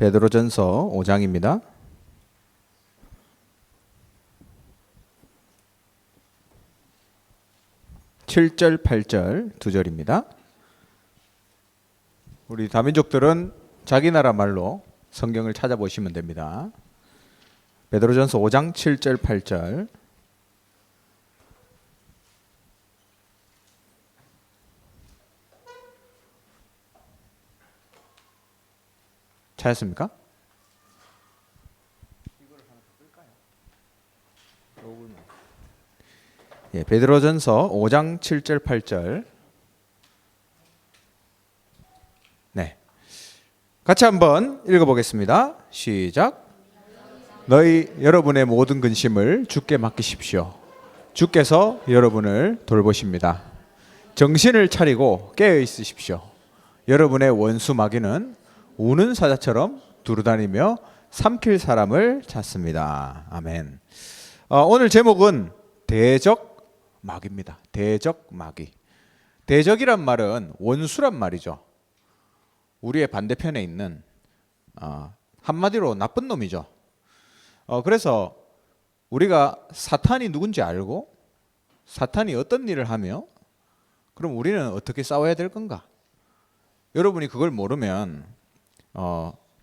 베드로전서 5장입니다. 7절, 8절 두 절입니다. 우리 다민족들은 자기 나라 말로 성경을 찾아보시면 됩니다. 베드로전서 5장 7절, 8절. 찾았습니까? 예, 베드로전서 5장 7절, 8절. 네, 같이 한번 읽어보겠습니다. 시작. 여러분의 모든 근심을 주께 맡기십시오. 주께서 여러분을 돌보십니다. 정신을 차리고 깨어 있으십시오. 여러분의 원수 마귀는 우는 사자처럼 두루다니며 삼킬 사람을 찾습니다. 아멘. 오늘 제목은 대적 마귀입니다. 대적 마귀. 대적이란 말은 원수란 말이죠. 우리의 반대편에 있는 한마디로 나쁜 놈이죠. 그래서 우리가 사탄이 누군지 알고 사탄이 어떤 일을 하며 그럼 우리는 어떻게 싸워야 될 건가? 여러분이 그걸 모르면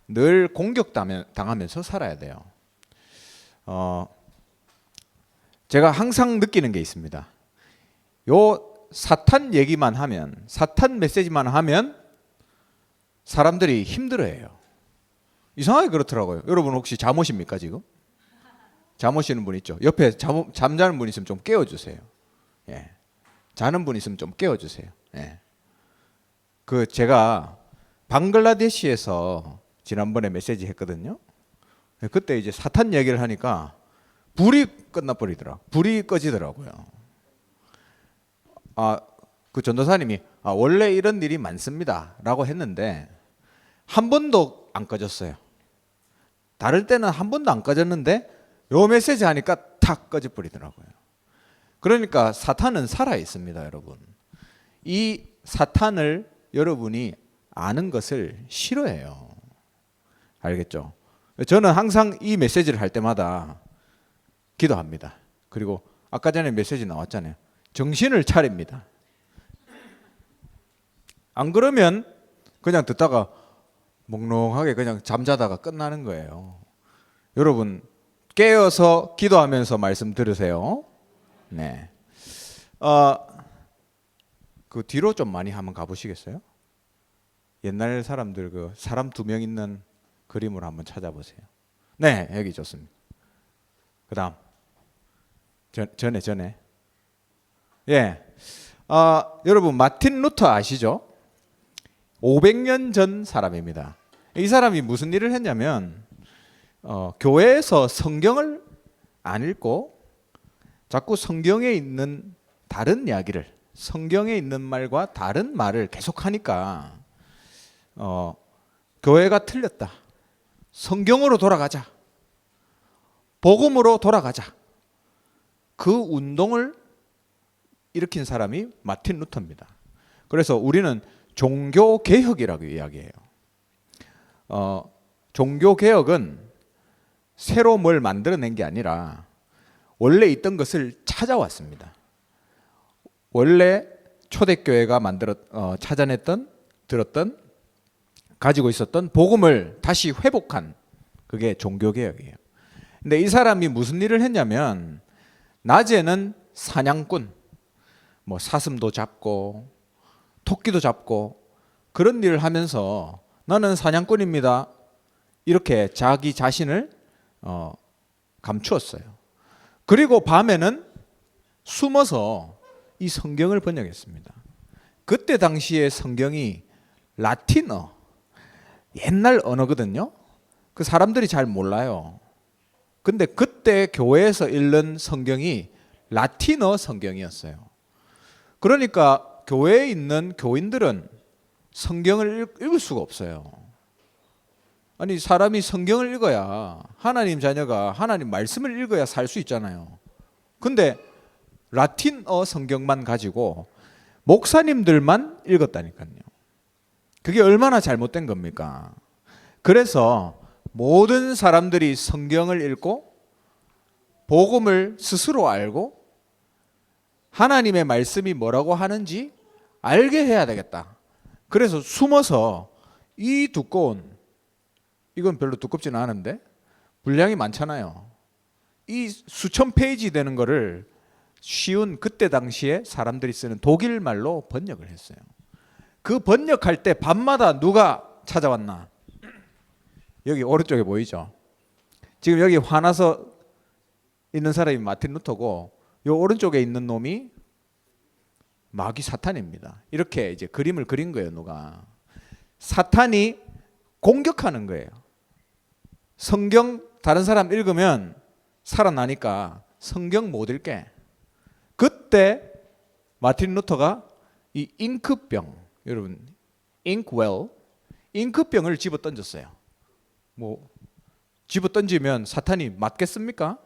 늘 공격당하면서 살아야 돼요. 제가 항상 느끼는 게 있습니다. 요 사탄 얘기만 하면, 사탄 메시지만 하면 사람들이 힘들어해요. 이상하게 그렇더라고요. 여러분 혹시 잠오십니까 지금? 잠오시는 분 있죠? 옆에 잠자는 분 있으면 좀 깨워주세요. 예. 자는 분 있으면 좀 깨워주세요. 예. 제가 방글라데시에서 지난번에 메시지 했거든요. 그때 이제 사탄 얘기를 하니까 불이 불이 꺼지더라고요. 그 전도사님이 원래 이런 일이 많습니다라고 했는데 한 번도 안 꺼졌어요. 다를 때는 한 번도 안 꺼졌는데 요 메시지 하니까 탁 꺼져버리더라고요. 그러니까 사탄은 살아 있습니다, 여러분. 이 사탄을 여러분이 아는 것을 싫어해요. 알겠죠? 저는 항상 이 메시지를 할 때마다 기도합니다. 그리고 아까 전에 메시지 나왔잖아요. 정신을 차립니다. 안 그러면 그냥 듣다가 몽롱하게 그냥 잠자다가 끝나는 거예요. 여러분 깨어서 기도하면서 말씀 들으세요. 네. 그 뒤로 좀 많이 한번 가보시겠어요? 옛날 사람들 사람 2명 있는 그림을 한번 찾아보세요. 네, 여기 좋습니다. 그다음 전에 예, 여러분 마틴 루터 아시죠? 500년 전 사람입니다. 이 사람이 무슨 일을 했냐면 교회에서 성경을 안 읽고 자꾸 성경에 있는 다른 이야기를, 성경에 있는 말과 다른 말을 계속하니까 교회가 틀렸다. 성경으로 돌아가자. 복음으로 돌아가자. 그 운동을 일으킨 사람이 마틴 루터입니다. 그래서 우리는 종교개혁이라고 이야기해요. 종교개혁은 새로 뭘 만들어낸 게 아니라 원래 있던 것을 찾아왔습니다. 원래 초대교회가 들었던 가지고 있었던 복음을 다시 회복한 그게 종교개혁이에요. 근데 이 사람이 무슨 일을 했냐면 낮에는 사냥꾼, 사슴도 잡고 토끼도 잡고 그런 일을 하면서 나는 사냥꾼입니다. 이렇게 자기 자신을 감추었어요. 그리고 밤에는 숨어서 이 성경을 번역했습니다. 그때 당시에 성경이 라틴어, 옛날 언어거든요. 그 사람들이 잘 몰라요. 근데 그때 교회에서 읽는 성경이 라틴어 성경이었어요. 그러니까 교회에 있는 교인들은 성경을 읽을 수가 없어요. 아니 사람이 성경을 읽어야 하나님 자녀가 하나님 말씀을 읽어야 살 수 있잖아요. 근데 라틴어 성경만 가지고 목사님들만 읽었다니까요. 그게 얼마나 잘못된 겁니까? 그래서 모든 사람들이 성경을 읽고 복음을 스스로 알고 하나님의 말씀이 뭐라고 하는지 알게 해야 되겠다. 그래서 숨어서 이 두꺼운, 이건 별로 두껍지는 않은데 분량이 많잖아요. 이 수천 페이지 되는 거를 쉬운 그때 당시에 사람들이 쓰는 독일 말로 번역을 했어요. 그 번역할 때 밤마다 누가 찾아왔나? 여기 오른쪽에 보이죠? 지금 여기 화나서 있는 사람이 마틴 루터고 요 오른쪽에 있는 놈이 마귀 사탄입니다. 이렇게 이제 그림을 그린 거예요, 누가. 사탄이 공격하는 거예요. 성경 다른 사람 읽으면 살아나니까 성경 못 읽게. 그때 마틴 루터가 이 잉크병, 여러분 잉크웰, 잉크병을 집어 던졌어요. 뭐 집어 던지면 사탄이 맞겠습니까?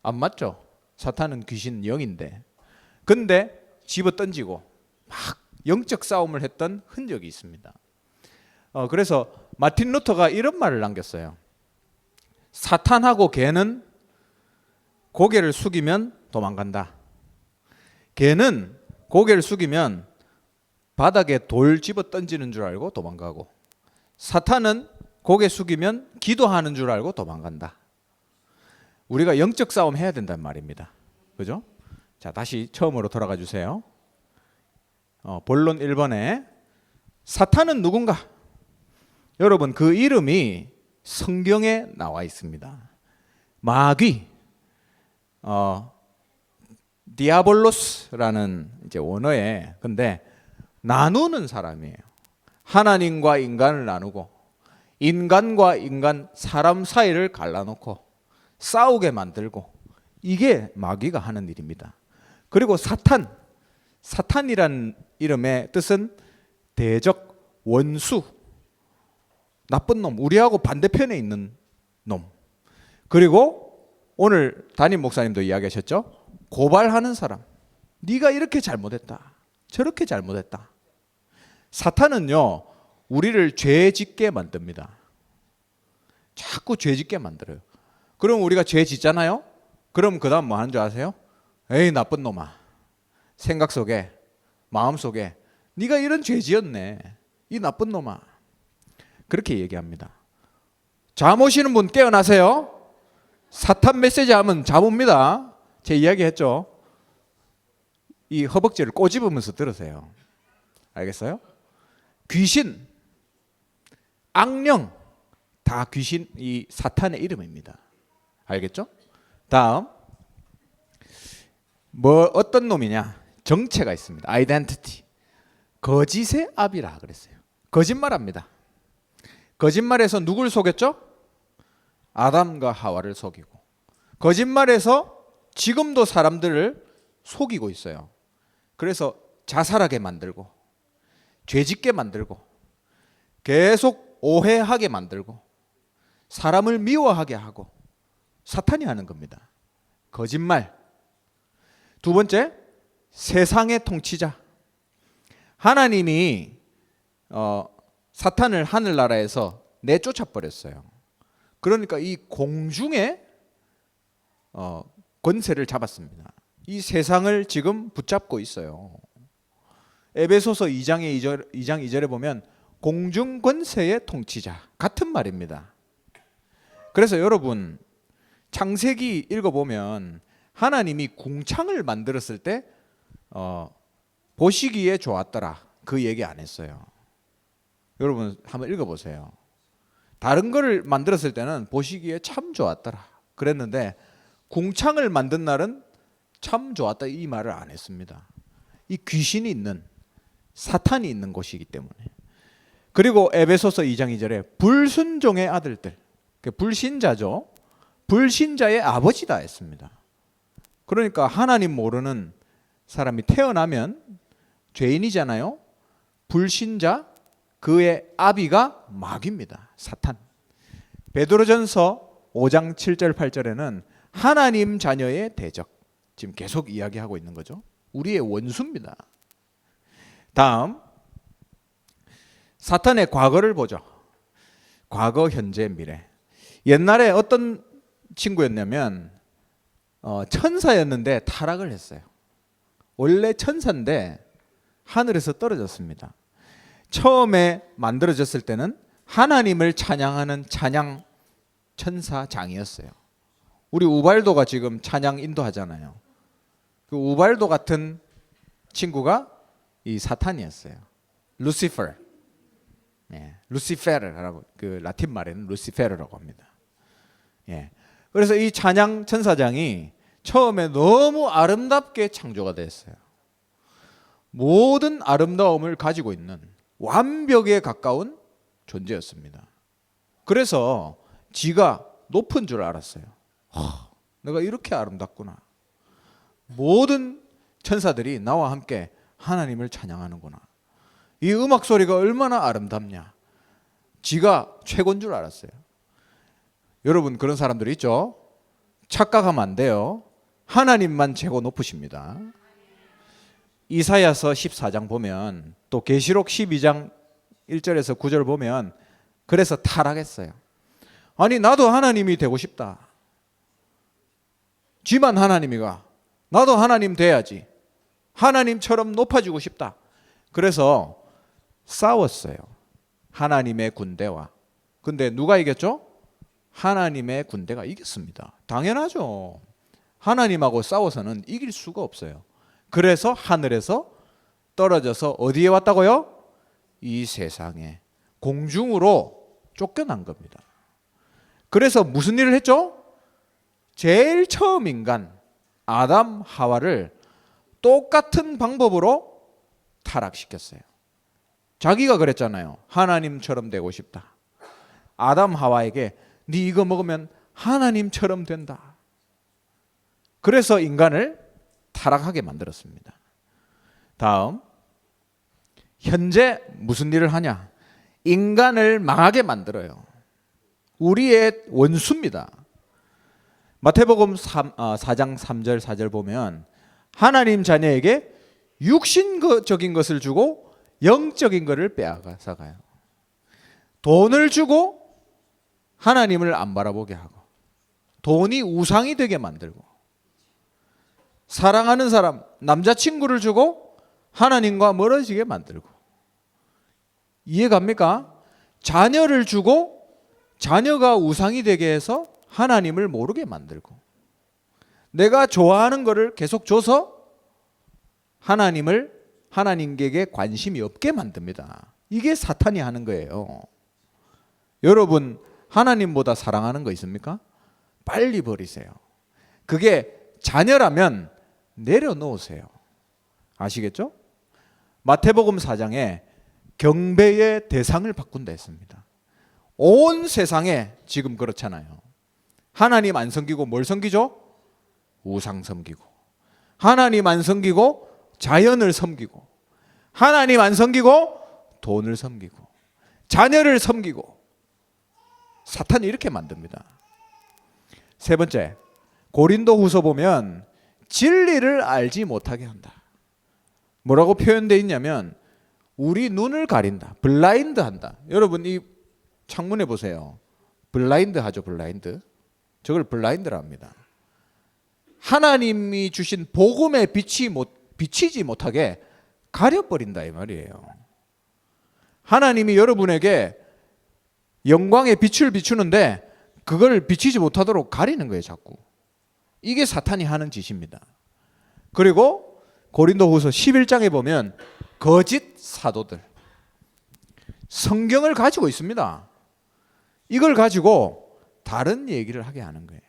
안 맞죠. 사탄은 귀신 영인데. 근데 집어 던지고 막 영적 싸움을 했던 흔적이 있습니다. 그래서 마틴 루터가 이런 말을 남겼어요. 사탄하고 개는 고개를 숙이면 도망간다. 개는 고개를 숙이면 바닥에 돌 집어 던지는 줄 알고 도망가고, 사탄은 고개 숙이면 기도하는 줄 알고 도망간다. 우리가 영적 싸움 해야 된다는 말입니다. 그죠? 자, 다시 처음으로 돌아가 주세요. 본론 1번에 사탄은 누군가? 여러분, 그 이름이 성경에 나와 있습니다. 마귀, 디아볼로스라는 이제 원어에, 근데 나누는 사람이에요. 하나님과 인간을 나누고 인간과 인간, 사람 사이를 갈라놓고 싸우게 만들고, 이게 마귀가 하는 일입니다. 그리고 사탄이란 이름의 뜻은 대적, 원수, 나쁜 놈, 우리하고 반대편에 있는 놈. 그리고 오늘 담임 목사님도 이야기하셨죠? 고발하는 사람. 네가 이렇게 잘못했다, 저렇게 잘못했다. 사탄은요, 우리를 죄 짓게 만듭니다. 자꾸 죄 짓게 만들어요. 그럼 우리가 죄 짓잖아요? 그럼 그 다음 뭐 하는 줄 아세요? 에이, 나쁜 놈아. 생각 속에, 마음 속에 네가 이런 죄 지었네, 이 나쁜 놈아. 그렇게 얘기합니다. 잠 오시는 분 깨어나세요. 사탄 메시지 하면 잠 옵니다. 제 이야기 했죠? 이 허벅지를 꼬집으면서 들으세요. 알겠어요? 귀신, 악령, 다 귀신, 이 사탄의 이름입니다. 알겠죠? 다음, 어떤 놈이냐? 정체가 있습니다. 아이덴티티. 거짓의 아비라 그랬어요. 거짓말합니다. 거짓말에서 누굴 속였죠? 아담과 하와를 속이고, 거짓말에서 지금도 사람들을 속이고 있어요. 그래서 자살하게 만들고, 죄짓게 만들고, 계속 오해하게 만들고, 사람을 미워하게 하고, 사탄이 하는 겁니다. 거짓말. 두 번째, 세상의 통치자. 하나님이 사탄을 하늘나라에서 내쫓아 버렸어요. 그러니까 이 공중에 권세를 잡았습니다. 이 세상을 지금 붙잡고 있어요. 에베소서 2장 2절에 보면 공중 권세의 통치자, 같은 말입니다. 그래서 여러분, 창세기 읽어보면 하나님이 궁창을 만들었을 때 보시기에 좋았더라, 그 얘기 안 했어요. 여러분 한번 읽어보세요. 다른 거를 만들었을 때는 보시기에 참 좋았더라 그랬는데, 궁창을 만든 날은 참 좋았다 이 말을 안 했습니다. 이 귀신이 있는, 사탄이 있는 곳이기 때문에. 그리고 에베소서 2장 2절에 불순종의 아들들, 불신자죠. 불신자의 아버지다 했습니다. 그러니까 하나님 모르는 사람이 태어나면 죄인이잖아요. 불신자, 그의 아비가 마귀입니다. 사탄. 베드로전서 5장 7절 8절에는 하나님 자녀의 대적, 지금 계속 이야기하고 있는 거죠. 우리의 원수입니다. 다음, 사탄의 과거를 보죠. 과거, 현재, 미래. 옛날에 어떤 친구였냐면 천사였는데 타락을 했어요. 원래 천사인데 하늘에서 떨어졌습니다. 처음에 만들어졌을 때는 하나님을 찬양하는 찬양 천사장이었어요. 우리 우발도가 지금 찬양 인도하잖아요. 그 우발도 같은 친구가 이 사탄이었어요. 루시퍼. 예, 루시페르라고, 그 라틴 말에는 루시페르라고 합니다. 예. 그래서 이 찬양 천사장이 처음에 너무 아름답게 창조가 됐어요. 모든 아름다움을 가지고 있는 완벽에 가까운 존재였습니다. 그래서 지가 높은 줄 알았어요. 내가 이렇게 아름답구나. 모든 천사들이 나와 함께 하나님을 찬양하는구나. 이 음악 소리가 얼마나 아름답냐. 지가 최고인 줄 알았어요. 여러분, 그런 사람들이 있죠? 착각하면 안 돼요. 하나님만 최고 높으십니다. 이사야서 14장 보면, 또 계시록 12장 1절에서 9절 보면, 그래서 타락했어요. 아니, 나도 하나님이 되고 싶다. 지만 하나님이가, 나도 하나님 돼야지. 하나님처럼 높아지고 싶다. 그래서 싸웠어요. 하나님의 군대와. 근데 누가 이겼죠? 하나님의 군대가 이겼습니다. 당연하죠. 하나님하고 싸워서는 이길 수가 없어요. 그래서 하늘에서 떨어져서 어디에 왔다고요? 이 세상에, 공중으로 쫓겨난 겁니다. 그래서 무슨 일을 했죠? 제일 처음 인간 아담 하와를 똑같은 방법으로 타락시켰어요. 자기가 그랬잖아요. 하나님처럼 되고 싶다. 아담 하와에게 네 이거 먹으면 하나님처럼 된다. 그래서 인간을 타락하게 만들었습니다. 다음, 현재 무슨 일을 하냐? 인간을 망하게 만들어요. 우리의 원수입니다. 마태복음 4장 3절 4절 보면 하나님 자녀에게 육신적인 것을 주고 영적인 것을 빼앗아가요. 돈을 주고 하나님을 안 바라보게 하고, 돈이 우상이 되게 만들고, 사랑하는 사람, 남자친구를 주고 하나님과 멀어지게 만들고, 이해갑니까? 자녀를 주고 자녀가 우상이 되게 해서 하나님을 모르게 만들고, 내가 좋아하는 것을 계속 줘서 하나님께 관심이 없게 만듭니다. 이게 사탄이 하는 거예요. 여러분, 하나님보다 사랑하는 거 있습니까? 빨리 버리세요. 그게 자녀라면 내려놓으세요. 아시겠죠? 마태복음 4장에 경배의 대상을 바꾼다 했습니다. 온 세상에 지금 그렇잖아요. 하나님 안 섬기고 뭘 섬기죠? 우상 섬기고. 하나님 안 섬기고 자연을 섬기고. 하나님 안 섬기고 돈을 섬기고. 자녀를 섬기고. 사탄이 이렇게 만듭니다. 세 번째, 고린도후서 보면 진리를 알지 못하게 한다. 뭐라고 표현되어 있냐면 우리 눈을 가린다. 블라인드 한다. 여러분, 이 창문에 보세요. 블라인드 하죠, 블라인드. 저걸 블라인드라 합니다. 하나님이 주신 복음에 비치지 못하게 가려버린다 이 말이에요. 하나님이 여러분에게 영광의 빛을 비추는데 그걸 비치지 못하도록 가리는 거예요, 자꾸. 이게 사탄이 하는 짓입니다. 그리고 고린도후서 11장에 보면 거짓 사도들, 성경을 가지고 있습니다. 이걸 가지고 다른 얘기를 하게 하는 거예요.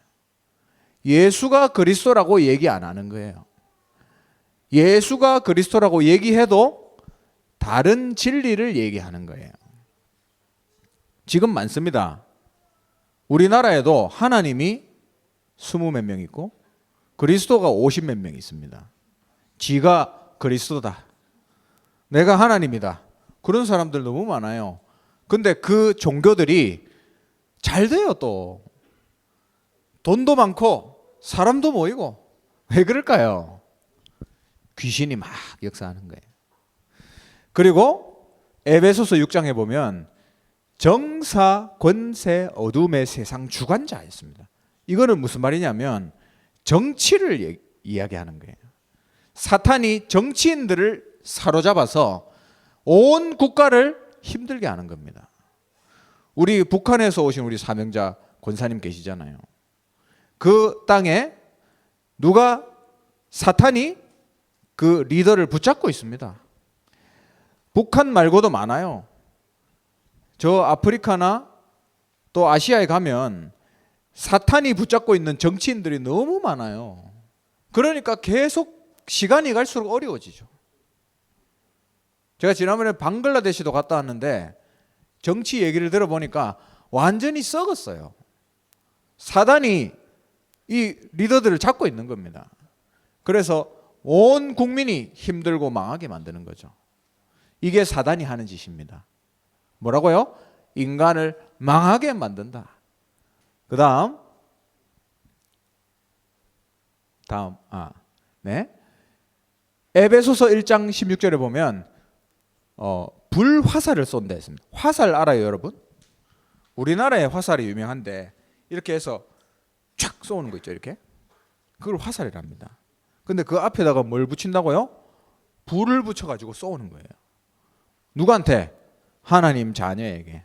예수가 그리스도라고 얘기 안 하는 거예요. 예수가 그리스도라고 얘기해도 다른 진리를 얘기하는 거예요. 지금 많습니다. 우리나라에도 하나님이 20몇 명 있고 그리스도가 50몇 명 있습니다. 지가 그리스도다. 내가 하나님이다. 그런 사람들 너무 많아요. 근데 그 종교들이 잘 돼요. 또 돈도 많고 사람도 모이고. 왜 그럴까요? 귀신이 막 역사하는 거예요. 그리고 에베소서 6장에 보면 정사, 권세, 어둠의 세상 주관자였습니다. 이거는 무슨 말이냐면 정치를 이야기하는 거예요. 사탄이 정치인들을 사로잡아서 온 국가를 힘들게 하는 겁니다. 우리 북한에서 오신 우리 사명자 권사님 계시잖아요. 그 땅에 누가 사탄이 그 리더를 붙잡고 있습니다. 북한 말고도 많아요. 저 아프리카나 또 아시아에 가면 사탄이 붙잡고 있는 정치인들이 너무 많아요. 그러니까 계속 시간이 갈수록 어려워지죠. 제가 지난번에 방글라데시도 갔다 왔는데 정치 얘기를 들어보니까 완전히 썩었어요. 사단이 이 리더들을 잡고 있는 겁니다. 그래서 온 국민이 힘들고 망하게 만드는 거죠. 이게 사단이 하는 짓입니다. 뭐라고요? 인간을 망하게 만든다. 그 다음 에베소서 1장 16절에 보면 불화살을 쏜다 했습니다. 화살 알아요, 여러분? 우리나라의 화살이 유명한데 이렇게 해서 촥 쏘는 거 있죠, 이렇게. 그걸 화살이랍니다. 근데 그 앞에다가 뭘 붙인다고요? 불을 붙여가지고 쏘는 거예요. 누구한테? 하나님 자녀에게.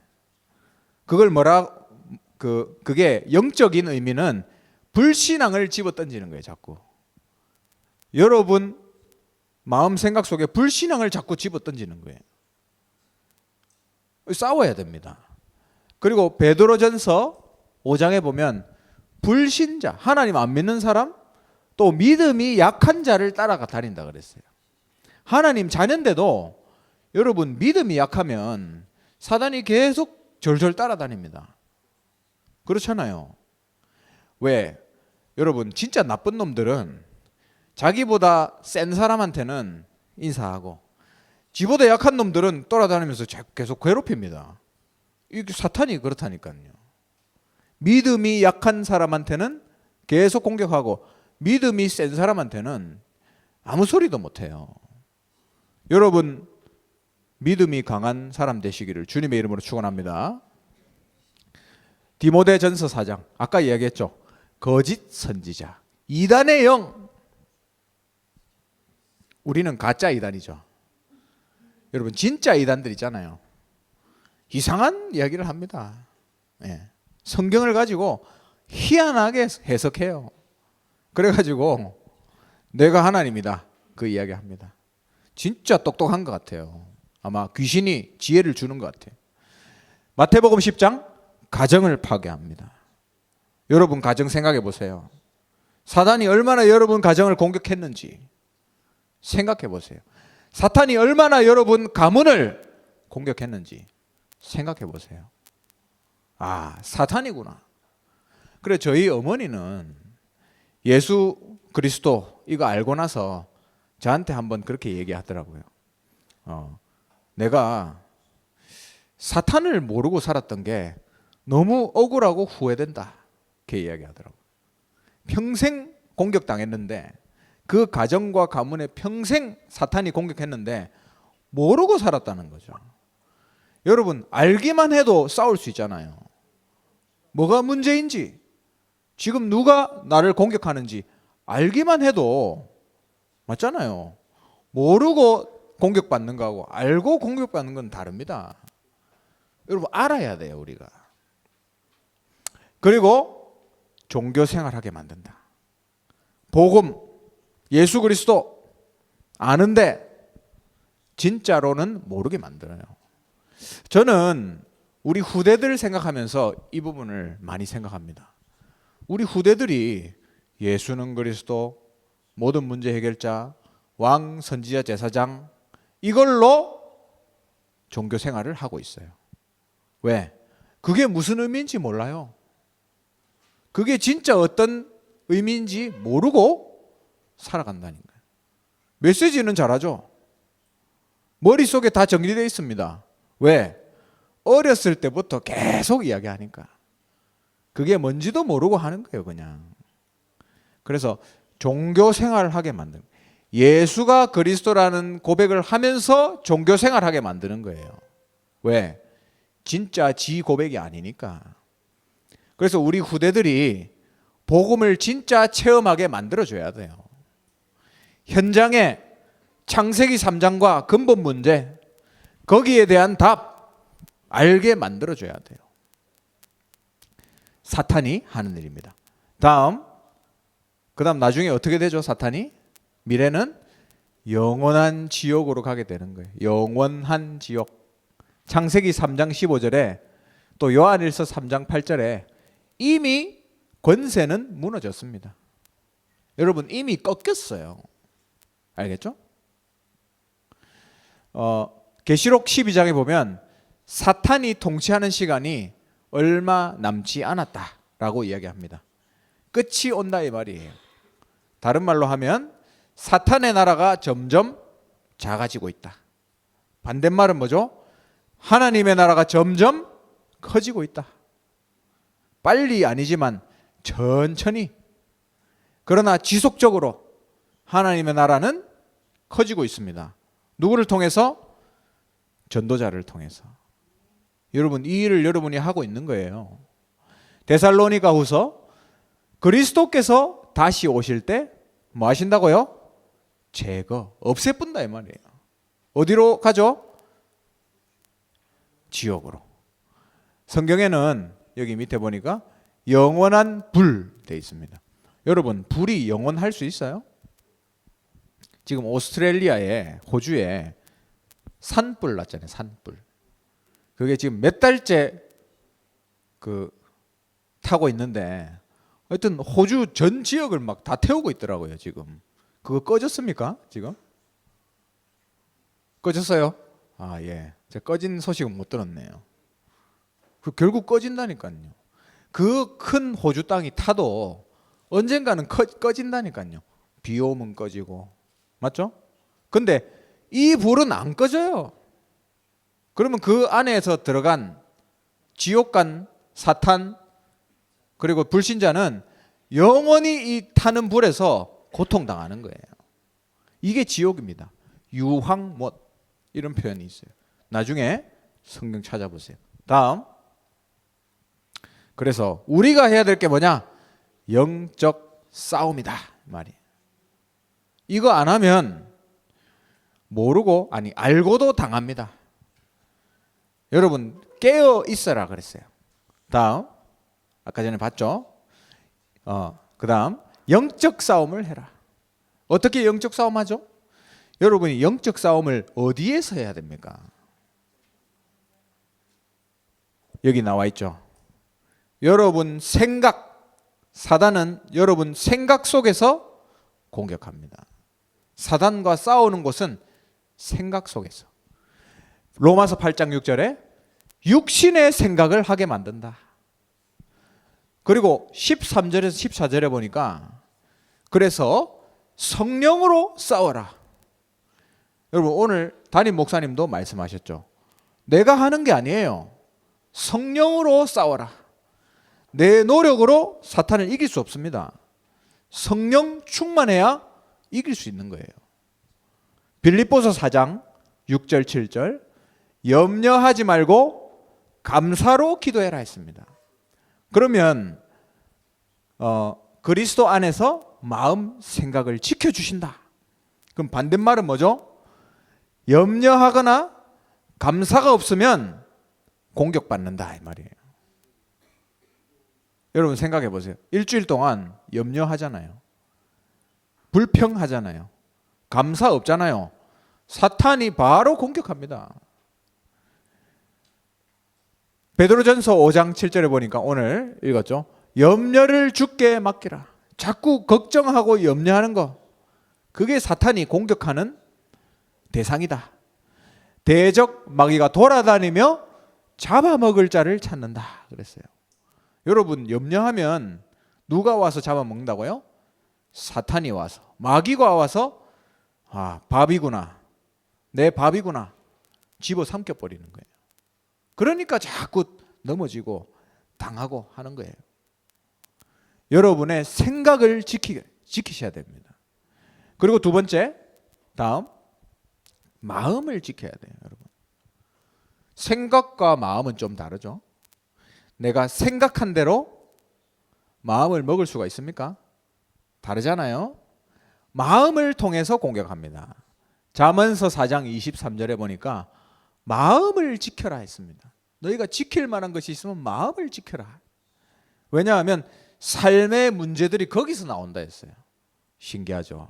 그걸 그게 영적인 의미는 불신앙을 집어 던지는 거예요, 자꾸. 여러분 마음 생각 속에 불신앙을 자꾸 집어 던지는 거예요. 싸워야 됩니다. 그리고 베드로전서 5장에 보면 불신자, 하나님 안 믿는 사람, 또 믿음이 약한 자를 따라가 다닌다 그랬어요. 하나님 자녀인데도 여러분 믿음이 약하면 사단이 계속 절절 따라다닙니다. 그렇잖아요. 왜? 여러분 진짜 나쁜 놈들은 자기보다 센 사람한테는 인사하고 지보다 약한 놈들은 돌아다니면서 계속 괴롭힙니다. 이게 사탄이 그렇다니까요. 믿음이 약한 사람한테는 계속 공격하고 믿음이 센 사람한테는 아무 소리도 못해요. 여러분 믿음이 강한 사람 되시기를 주님의 이름으로 축원합니다. 디모데전서 4장 아까 이야기했죠. 거짓 선지자, 이단의 영. 우리는 가짜 이단이죠. 여러분 진짜 이단들 있잖아요. 이상한 이야기를 합니다. 성경을 가지고 희한하게 해석해요. 그래가지고 내가 하나님이다 그 이야기 합니다. 진짜 똑똑한 것 같아요. 아마 귀신이 지혜를 주는 것 같아요. 마태복음 10장 가정을 파괴합니다. 여러분 가정 생각해 보세요. 사단이 얼마나 여러분 가정을 공격했는지 생각해 보세요. 사탄이 얼마나 여러분 가문을 공격했는지 생각해 보세요. 아, 사탄이구나. 그래 저희 어머니는 예수 그리스도 이거 알고 나서 저한테 한번 그렇게 얘기하더라고요. 내가 사탄을 모르고 살았던 게 너무 억울하고 후회된다. 그렇게 이야기하더라고요. 평생 공격당했는데 그 가정과 가문에 평생 사탄이 공격했는데 모르고 살았다는 거죠. 여러분 알기만 해도 싸울 수 있잖아요. 뭐가 문제인지, 지금 누가 나를 공격하는지 알기만 해도 맞잖아요. 모르고 공격받는 거하고 알고 공격받는 건 다릅니다. 여러분 알아야 돼요, 우리가. 그리고 종교 생활하게 만든다. 복음, 예수 그리스도 아는데 진짜로는 모르게 만들어요. 저는 우리 후대들 생각하면서 이 부분을 많이 생각합니다. 우리 후대들이 예수는 그리스도, 모든 문제 해결자, 왕, 선지자, 제사장 이걸로 종교 생활을 하고 있어요. 왜? 그게 무슨 의미인지 몰라요. 그게 진짜 어떤 의미인지 모르고 살아간다는 거예요. 메시지는 잘하죠. 머릿속에 다 정리되어 있습니다. 왜? 어렸을 때부터 계속 이야기하니까. 그게 뭔지도 모르고 하는 거예요, 그냥. 그래서 종교 생활을 하게 만드는 거예요. 예수가 그리스도라는 고백을 하면서 종교 생활을 하게 만드는 거예요. 왜? 진짜 지 고백이 아니니까. 그래서 우리 후대들이 복음을 진짜 체험하게 만들어줘야 돼요. 현장에 창세기 3장과 근본 문제, 거기에 대한 답 알게 만들어줘야 돼요. 사탄이 하는 일입니다. 그 다음 나중에 어떻게 되죠? 사탄이? 미래는 영원한 지옥으로 가게 되는 거예요. 영원한 지옥. 창세기 3장 15절에 또 요한일서 3장 8절에 이미 권세는 무너졌습니다. 여러분 이미 꺾였어요. 알겠죠? 계시록 12장에 보면 사탄이 통치하는 시간이 얼마 남지 않았다라고 이야기합니다. 끝이 온다 이 말이에요. 다른 말로 하면 사탄의 나라가 점점 작아지고 있다. 반대말은 뭐죠? 하나님의 나라가 점점 커지고 있다. 빨리 아니지만 천천히, 그러나 지속적으로 하나님의 나라는 커지고 있습니다. 누구를 통해서? 전도자를 통해서. 여러분 이 일을 여러분이 하고 있는 거예요. 데살로니가 후서 그리스도께서 다시 오실 때 뭐 하신다고요? 제거, 없애뿐다 이 말이에요. 어디로 가죠? 지옥으로. 성경에는 여기 밑에 보니까 영원한 불 돼 있습니다. 여러분 불이 영원할 수 있어요? 지금 오스트레일리아에, 호주에 산불 났잖아요. 산불. 그게 지금 몇 달째 타고 있는데 하여튼 호주 전 지역을 막 다 태우고 있더라고요. 지금 그거 꺼졌습니까? 지금 꺼졌어요? 아 예, 제가 꺼진 소식은 못 들었네요. 그 결국 꺼진다니까요. 그 큰 호주 땅이 타도 언젠가는 꺼진다니까요. 비 오면 꺼지고, 맞죠? 근데 이 불은 안 꺼져요. 그러면 그 안에서 들어간 지옥 간 사탄 그리고 불신자는 영원히 이 타는 불에서 고통당하는 거예요. 이게 지옥입니다. 유황못 이런 표현이 있어요. 나중에 성경 찾아보세요. 다음, 그래서 우리가 해야 될 게 뭐냐? 영적 싸움이다 말이에요. 이거 안 하면 모르고, 아니 알고도 당합니다. 여러분 깨어 있어라 그랬어요. 다음, 아까 전에 봤죠? 그 다음 영적 싸움을 해라. 어떻게 영적 싸움 하죠? 여러분이 영적 싸움을 어디에서 해야 됩니까? 여기 나와 있죠. 여러분 생각, 사단은 여러분 생각 속에서 공격합니다. 사단과 싸우는 곳은 생각 속에서. 로마서 8장 6절에 육신의 생각을 하게 만든다. 그리고 13절에서 14절에 보니까 그래서 성령으로 싸워라. 여러분 오늘 담임 목사님도 말씀하셨죠. 내가 하는 게 아니에요. 성령으로 싸워라. 내 노력으로 사탄을 이길 수 없습니다. 성령 충만해야 이길 수 있는 거예요. 빌립보서 4장 6절 7절 염려하지 말고 감사로 기도해라 했습니다. 그러면 그리스도 안에서 마음 생각을 지켜주신다. 그럼 반대말은 뭐죠? 염려하거나 감사가 없으면 공격받는다 이 말이에요. 여러분 생각해 보세요. 일주일 동안 염려하잖아요. 불평하잖아요. 감사 없잖아요. 사탄이 바로 공격합니다. 베드로전서 5장 7절에 보니까 오늘 읽었죠. 염려를 주께 맡기라. 자꾸 걱정하고 염려하는 거, 그게 사탄이 공격하는 대상이다. 대적 마귀가 돌아다니며 잡아먹을 자를 찾는다 그랬어요. 여러분 염려하면 누가 와서 잡아먹는다고요? 사탄이 와서, 마귀가 와서 밥이구나, 내 밥이구나 집어삼켜버리는 거예요. 그러니까 자꾸 넘어지고 당하고 하는 거예요. 여러분의 생각을 지키셔야 됩니다. 그리고 두 번째, 다음, 마음을 지켜야 돼요. 여러분 생각과 마음은 좀 다르죠. 내가 생각한 대로 마음을 먹을 수가 있습니까? 다르잖아요. 마음을 통해서 공격합니다. 잠언서 4장 23절에 보니까 마음을 지켜라 했습니다. 너희가 지킬 만한 것이 있으면 마음을 지켜라. 왜냐하면 삶의 문제들이 거기서 나온다 했어요. 신기하죠.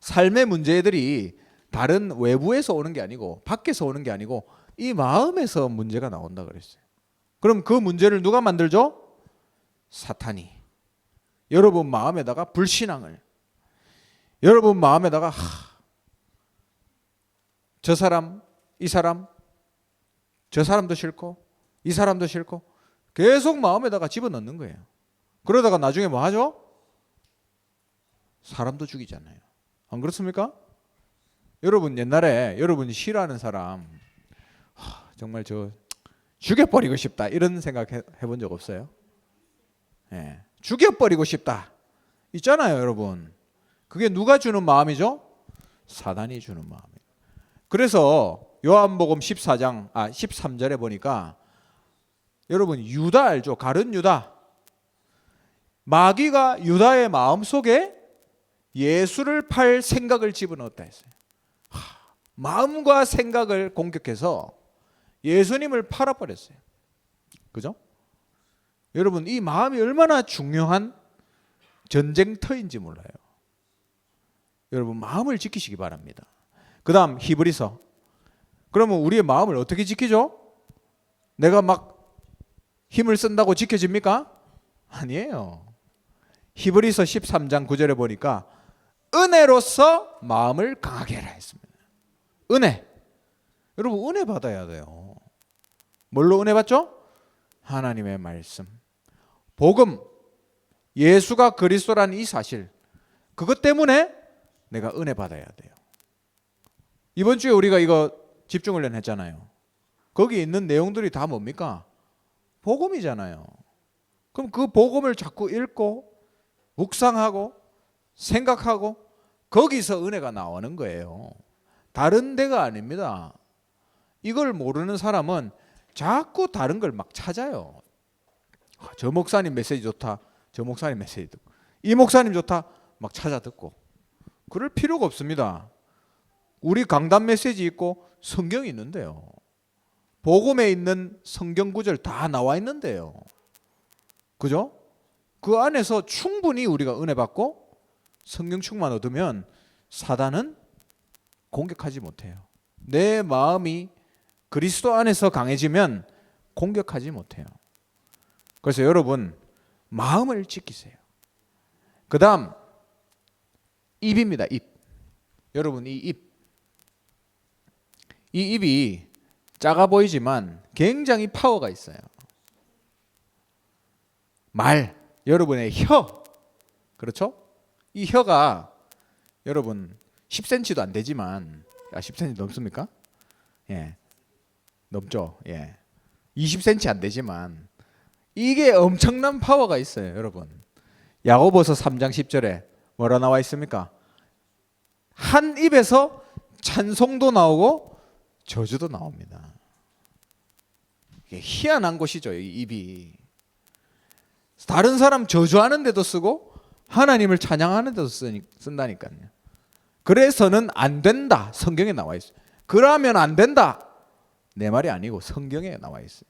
삶의 문제들이 다른 외부에서 오는 게 아니고 밖에서 오는 게 아니고 이 마음에서 문제가 나온다 그랬어요. 그럼 그 문제를 누가 만들죠? 사탄이. 여러분 마음에다가 불신앙을, 여러분 마음에다가 저 사람, 이 사람, 저 사람도 싫고 이 사람도 싫고 계속 마음에다가 집어넣는 거예요. 그러다가 나중에 뭐 하죠? 사람도 죽이잖아요. 안 그렇습니까? 여러분 옛날에 여러분이 싫어하는 사람 정말 저 죽여버리고 싶다 이런 생각 해본 적 없어요? 예, 죽여버리고 싶다 있잖아요 여러분. 그게 누가 주는 마음이죠? 사단이 주는 마음이에요. 그래서 요한복음 13절에 보니까 여러분 유다 알죠? 가룟 유다. 마귀가 유다의 마음속에 예수를 팔 생각을 집어넣었다 했어요. 마음과 생각을 공격해서 예수님을 팔아버렸어요. 그죠? 여러분 이 마음이 얼마나 중요한 전쟁터인지 몰라요. 여러분 마음을 지키시기 바랍니다. 그 다음 히브리서. 그러면 우리의 마음을 어떻게 지키죠? 내가 막 힘을 쓴다고 지켜집니까? 아니에요. 히브리서 13장 9절에 보니까 은혜로서 마음을 강하게 해라 했습니다. 은혜. 여러분 은혜 받아야 돼요. 뭘로 은혜 받죠? 하나님의 말씀, 복음, 예수가 그리스도라는 이 사실, 그것 때문에 내가 은혜 받아야 돼요. 이번 주에 우리가 이거 집중훈련 했잖아요. 거기 있는 내용들이 다 뭡니까? 복음이잖아요. 그럼 그 복음을 자꾸 읽고 묵상하고 생각하고 거기서 은혜가 나오는 거예요. 다른 데가 아닙니다. 이걸 모르는 사람은 자꾸 다른 걸 막 찾아요. 저 목사님 메시지 좋다. 저 목사님 메시지 듣고 이 목사님 좋다. 막 찾아 듣고. 그럴 필요가 없습니다. 우리 강단 메시지 있고 성경이 있는데요. 복음에 있는 성경 구절 다 나와 있는데요. 그죠? 그 안에서 충분히 우리가 은혜 받고 성경 충만 얻으면 사단은 공격하지 못해요. 내 마음이 그리스도 안에서 강해지면 공격하지 못해요. 그래서 여러분 마음을 지키세요. 그 다음 입입니다. 입. 여러분 이 입이 작아 보이지만 굉장히 파워가 있어요. 말, 여러분의 혀, 그렇죠? 이 혀가 여러분 10cm도 안 되지만 10cm 넘습니까? 예, 넘죠. 예, 20cm 안 되지만 이게 엄청난 파워가 있어요, 여러분. 야고보서 3장 10절에 뭐라 나와 있습니까? 한 입에서 찬송도 나오고 저주도 나옵니다. 이게 희한한 것이죠, 이 입이. 다른 사람 저주하는 데도 쓰고 하나님을 찬양하는 데도 쓴다니까요. 그래서는 안 된다. 성경에 나와 있어요. 그러면 안 된다. 내 말이 아니고 성경에 나와 있어요.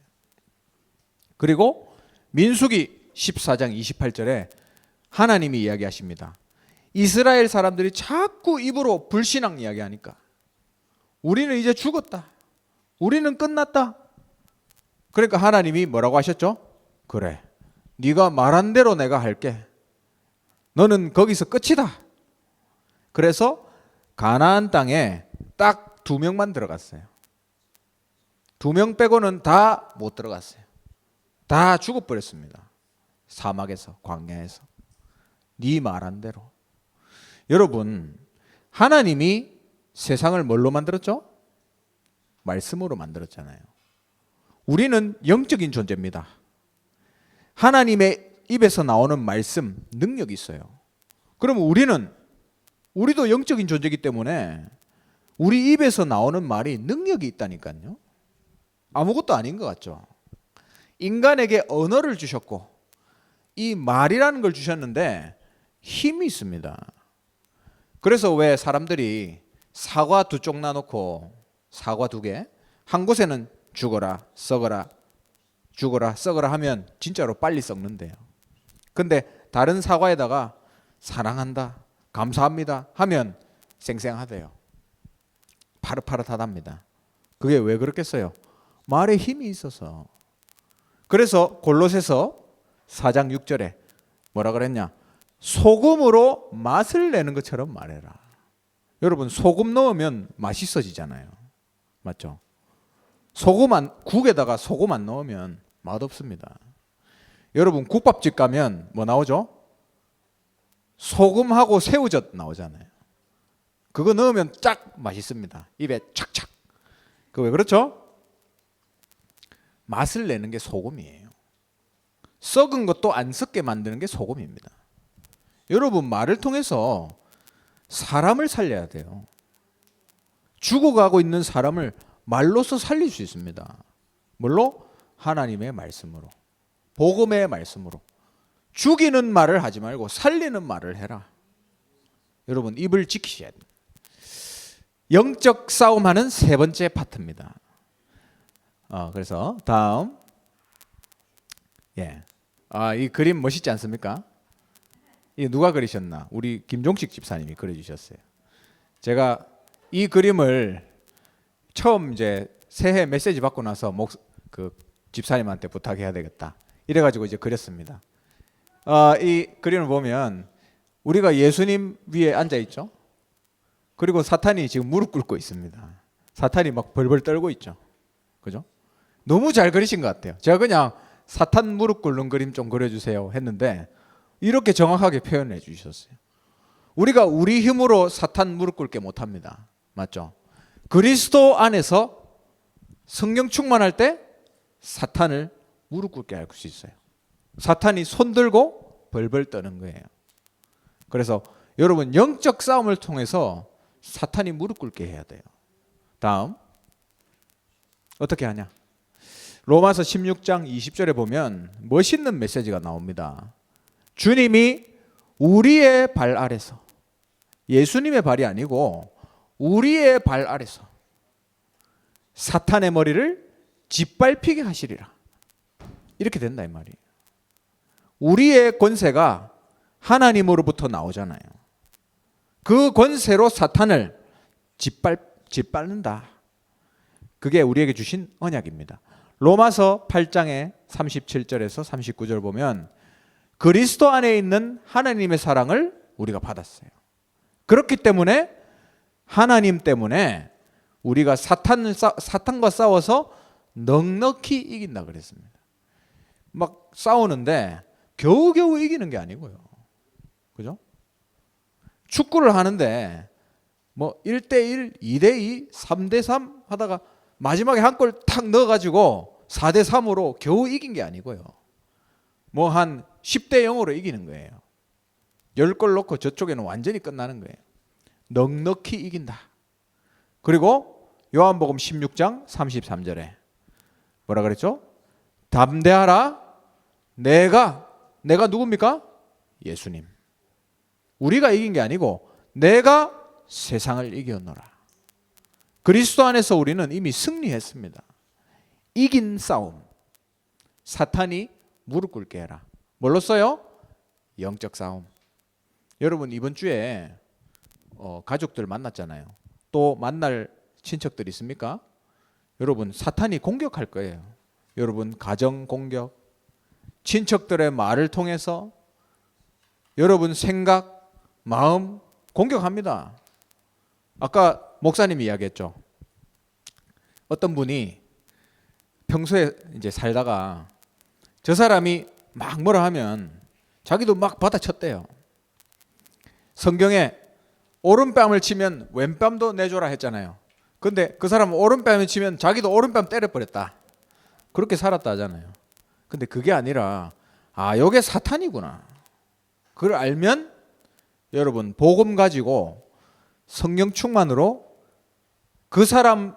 그리고 민수기 14장 28절에 하나님이 이야기하십니다. 이스라엘 사람들이 자꾸 입으로 불신앙 이야기하니까 우리는 이제 죽었다. 우리는 끝났다. 그러니까 하나님이 뭐라고 하셨죠? 그래. 네가 말한 대로 내가 할게. 너는 거기서 끝이다. 그래서 가나안 땅에 딱 2명만 들어갔어요. 2명 빼고는 다 못 들어갔어요. 다 죽어버렸습니다. 사막에서, 광야에서. 네 말한 대로. 여러분, 하나님이 세상을 뭘로 만들었죠? 말씀으로 만들었잖아요. 우리는 영적인 존재입니다. 하나님의 입에서 나오는 말씀, 능력이 있어요. 그러면 우리도 영적인 존재이기 때문에 우리 입에서 나오는 말이 능력이 있다니까요. 아무것도 아닌 것 같죠. 인간에게 언어를 주셨고 이 말이라는 걸 주셨는데 힘이 있습니다. 그래서 왜 사람들이 사과 두 쪽 나놓고 사과 두 개, 한 곳에는 죽어라, 썩어라, 죽어라, 썩어라 하면 진짜로 빨리 썩는데요. 근데 다른 사과에다가 사랑한다, 감사합니다 하면 생생하대요. 파릇파릇하답니다. 그게 왜 그렇겠어요? 말에 힘이 있어서. 그래서 골로새서 4장 6절에 뭐라 그랬냐? 소금으로 맛을 내는 것처럼 말해라. 여러분, 소금 넣으면 맛있어지잖아요. 맞죠? 국에다가 소금 안 넣으면 맛없습니다. 여러분, 국밥집 가면 뭐 나오죠? 소금하고 새우젓 나오잖아요. 그거 넣으면 쫙 맛있습니다. 입에 착착. 그 왜 그렇죠? 맛을 내는 게 소금이에요. 썩은 것도 안 썩게 만드는 게 소금입니다. 여러분, 말을 통해서 사람을 살려야 돼요. 죽어가고 있는 사람을 말로서 살릴 수 있습니다. 뭘로? 하나님의 말씀으로, 복음의 말씀으로. 죽이는 말을 하지 말고 살리는 말을 해라. 여러분, 입을 지키셔야 돼요. 영적 싸움하는 세 번째 파트입니다. 그래서 다음, 이 그림 멋있지 않습니까? 이 누가 그리셨나? 우리 김종식 집사님이 그려주셨어요. 제가 이 그림을 처음 이제 새해 메시지 받고 나서 그 집사님한테 부탁해야 되겠다. 이래가지고 이제 그렸습니다. 이 그림을 보면 우리가 예수님 위에 앉아 있죠. 그리고 사탄이 지금 무릎 꿇고 있습니다. 사탄이 막 벌벌 떨고 있죠. 그죠? 너무 잘 그리신 것 같아요. 제가 그냥 사탄 무릎 꿇는 그림 좀 그려주세요 했는데 이렇게 정확하게 표현해 주셨어요. 우리가 우리 힘으로 사탄 무릎 꿇게 못합니다. 맞죠? 그리스도 안에서 성령 충만할 때 사탄을 무릎 꿇게 할 수 있어요. 사탄이 손들고 벌벌 떠는 거예요. 그래서 여러분, 영적 싸움을 통해서 사탄이 무릎 꿇게 해야 돼요. 다음, 어떻게 하냐? 로마서 16장 20절에 보면 멋있는 메시지가 나옵니다. 주님이 우리의 발 아래서, 예수님의 발이 아니고 우리의 발 아래서 사탄의 머리를 짓밟히게 하시리라. 이렇게 된다 이 말이에요. 우리의 권세가 하나님으로부터 나오잖아요. 그 권세로 사탄을 짓밟는다. 그게 우리에게 주신 언약입니다. 로마서 8장의 37절에서 39절 보면 그리스도 안에 있는 하나님의 사랑을 우리가 받았어요. 그렇기 때문에 하나님 때문에 우리가 사탄과 싸워서 넉넉히 이긴다 그랬습니다. 막 싸우는데 겨우겨우 이기는 게 아니고요. 그죠? 축구를 하는데 뭐 1대1, 2대2, 3대3 하다가 마지막에 한 골 탁 넣어가지고 4대3으로 겨우 이긴 게 아니고요. 뭐 한 10대 0으로 이기는 거예요. 10골 넣고 저쪽에는 완전히 끝나는 거예요. 넉넉히 이긴다. 그리고 요한복음 16장 33절에 뭐라 그랬죠? 담대하라. 내가 누굽니까? 예수님. 우리가 이긴 게 아니고 내가 세상을 이겼노라. 그리스도 안에서 우리는 이미 승리했습니다. 이긴 싸움. 사탄이 무릎 꿇게 해라. 뭘로 써요? 영적 싸움. 여러분, 이번 주에 가족들 만났잖아요. 또 만날 친척들 있습니까? 여러분, 사탄이 공격할 거예요. 여러분, 가정 공격, 친척들의 말을 통해서 여러분 생각, 마음 공격합니다. 아까 목사님이 이야기했죠. 어떤 분이 평소에 이제 살다가 저 사람이 막 뭐라 하면 자기도 막 받아쳤대요. 성경에 오른뺨을 치면 왼뺨도 내줘라 했잖아요. 근데 그 사람은 오른뺨을 치면 자기도 오른뺨 때려버렸다. 그렇게 살았다 하잖아요. 근데 그게 아니라 요게 사탄이구나. 그걸 알면 여러분 복음 가지고 성령 충만으로 그 사람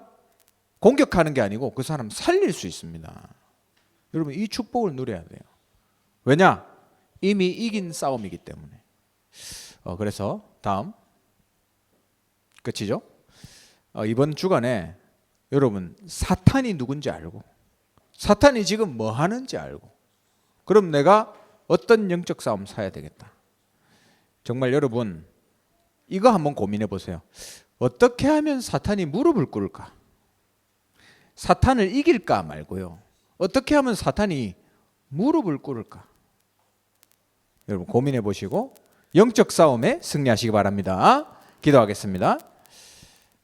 공격하는 게 아니고 그 사람 살릴 수 있습니다. 여러분 이 축복을 누려야 돼요. 왜냐? 이미 이긴 싸움이기 때문에. 그래서 다음 끝이죠. 이번 주간에 여러분 사탄이 누군지 알고 사탄이 지금 뭐 하는지 알고 그럼 내가 어떤 영적 싸움 사야 되겠다. 정말 여러분 이거 한번 고민해 보세요. 어떻게 하면 사탄이 무릎을 꿇을까? 사탄을 이길까 말고요. 어떻게 하면 사탄이 무릎을 꿇을까? 여러분 고민해 보시고 영적 싸움에 승리하시기 바랍니다. 기도하겠습니다.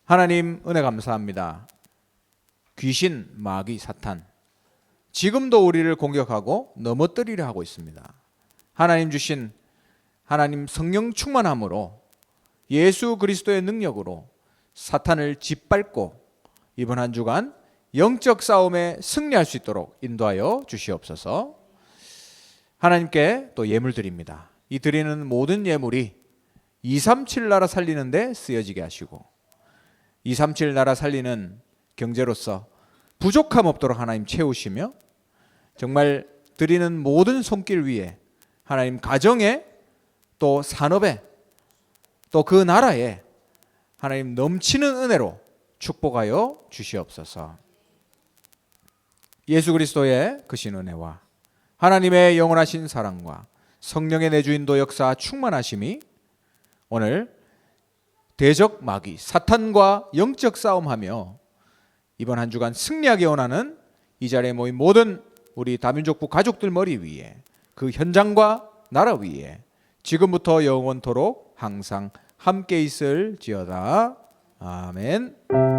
하나님 은혜 감사합니다. 귀신, 마귀, 사탄 지금도 우리를 공격하고 넘어뜨리려 하고 있습니다. 하나님 주신 하나님 성령 충만함으로 예수 그리스도의 능력으로 사탄을 짓밟고 이번 한 주간 영적 싸움에 승리할 수 있도록 인도하여 주시옵소서. 하나님께 또 예물 드립니다. 이 드리는 모든 예물이 237 나라 살리는 데 쓰여지게 하시고 237 나라 살리는 경제로서 부족함 없도록 하나님 채우시며 정말 드리는 모든 손길 위에 하나님 가정에 또 산업에 또 그 나라에 하나님 넘치는 은혜로 축복하여 주시옵소서. 예수 그리스도의 크신 은혜와 하나님의 영원하신 사랑과 성령의 내주인도 역사 충만하심이 오늘 대적 마귀 사탄과 영적 싸움하며 이번 한 주간 승리하게 원하는 이 자리에 모인 모든 우리 다민족부 가족들 머리 위에 그 현장과 나라 위에 지금부터 영원토록 항상 함께 있을지어다. 아멘.